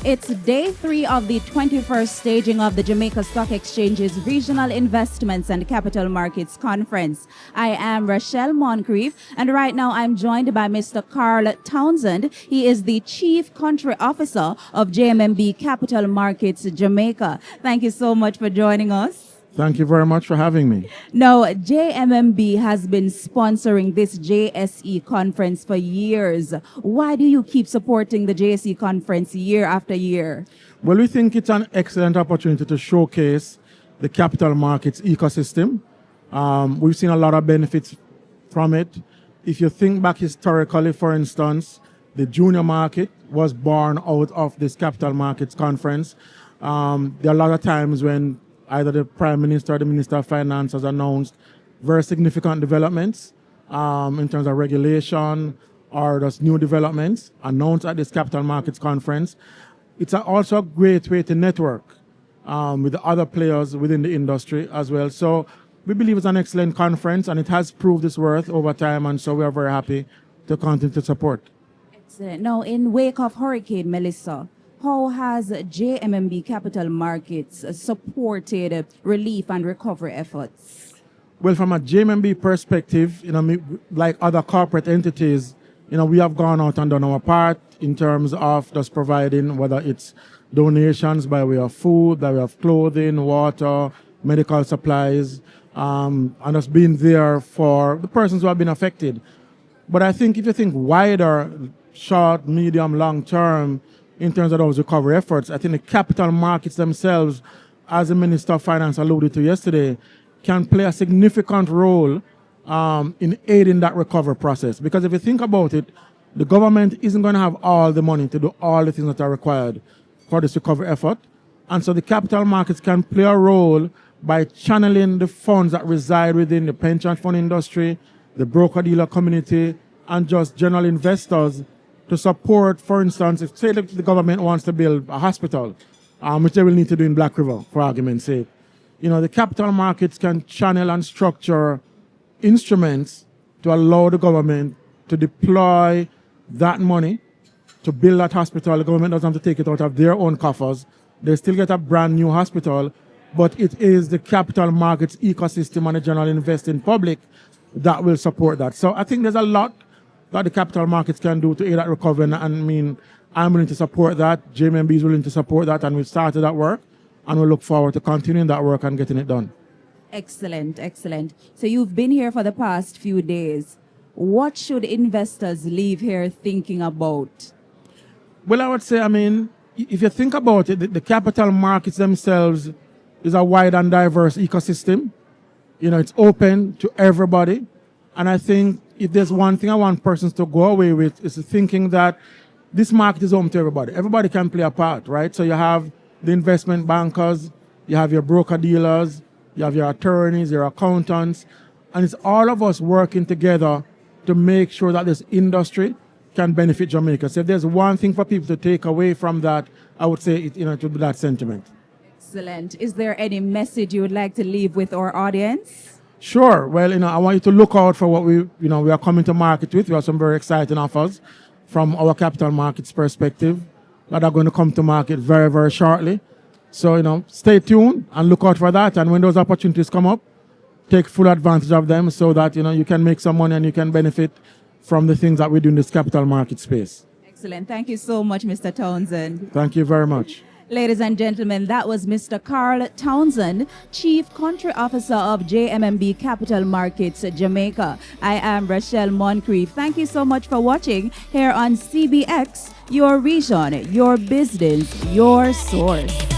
It's day 3 of the 21st staging of the Jamaica Stock Exchange's Regional Investments and Capital Markets Conference. I am Rochelle Moncrief, and right now I'm joined by Mr. Karl Townsend. He is the Chief Country Officer of JMMB Capital Markets, Jamaica. Thank you so much for joining us. Thank you very much for having me. Now, JMMB has been sponsoring this JSE conference for years. Why do you keep supporting the JSE conference year after year? Well, we think it's an excellent opportunity to showcase the capital markets ecosystem. We've seen a lot of benefits from it. If you think back historically, for instance, the junior market was born out of this capital markets conference. There are a lot of times when either the Prime Minister or the Minister of Finance has announced very significant developments in terms of regulation or just new developments announced at this capital markets conference. It's also a great way to network with the other players within the industry as well. So we believe it's an excellent conference, and it has proved its worth over time, and so we are very happy to continue to support. Excellent. Now, in wake of Hurricane Melissa, how has JMMB Capital Markets supported relief and recovery efforts? Well, from a JMMB perspective, like other corporate entities, we have gone out and done our part in terms of just providing, whether it's donations by way of food, by way of clothing, water, medical supplies, and just being there for the persons who have been affected. But I think if you think wider, short, medium, long term, in terms of those recovery efforts, I think the capital markets themselves, as the Minister of Finance alluded to yesterday, can play a significant role in aiding that recovery process. Because if you think about it, the government isn't going to have all the money to do all the things that are required for this recovery effort. And so the capital markets can play a role by channeling the funds that reside within the pension fund industry, the broker-dealer community, and just general investors to support, for instance, if say the government wants to build a hospital, which they will need to do in Black River, for argument's sake, the capital markets can channel and structure instruments to allow the government to deploy that money to build that hospital. The government doesn't have to take it out of their own coffers. They still get a brand new hospital, but it is the capital markets ecosystem and the general investing public that will support that. So I think there's a lot that the capital markets can do to aid that recovery. And I'm willing to support that. JMMB is willing to support that, and we've started that work, and we look forward to continuing that work and getting it done. Excellent, excellent. So you've been here for the past few days. What should investors leave here thinking about? Well, I would say, if you think about it, the capital markets themselves is a wide and diverse ecosystem. It's open to everybody. And I think if there's one thing I want persons to go away with, is thinking that this market is home to everybody. Everybody can play a part, right? So you have the investment bankers, you have your broker dealers, you have your attorneys, your accountants, and it's all of us working together to make sure that this industry can benefit Jamaica. So if there's one thing for people to take away from that, I would say it would be that sentiment. Excellent. Is there any message you would like to leave with our audience? Sure. Well, I want you to look out for what we are coming to market with. We have some very exciting offers from our capital markets perspective that are going to come to market very, very shortly. So, stay tuned and look out for that. And when those opportunities come up, take full advantage of them so that, you can make some money and you can benefit from the things that we do in this capital market space. Excellent. Thank you so much, Mr. Townsend. Thank you very much. Ladies and gentlemen, that was Mr. Karl Townsend, Chief Country Officer of JMMB Capital Markets, Jamaica. I am Rochelle Moncrief. Thank you so much for watching here on CBX, your region, your business, your source.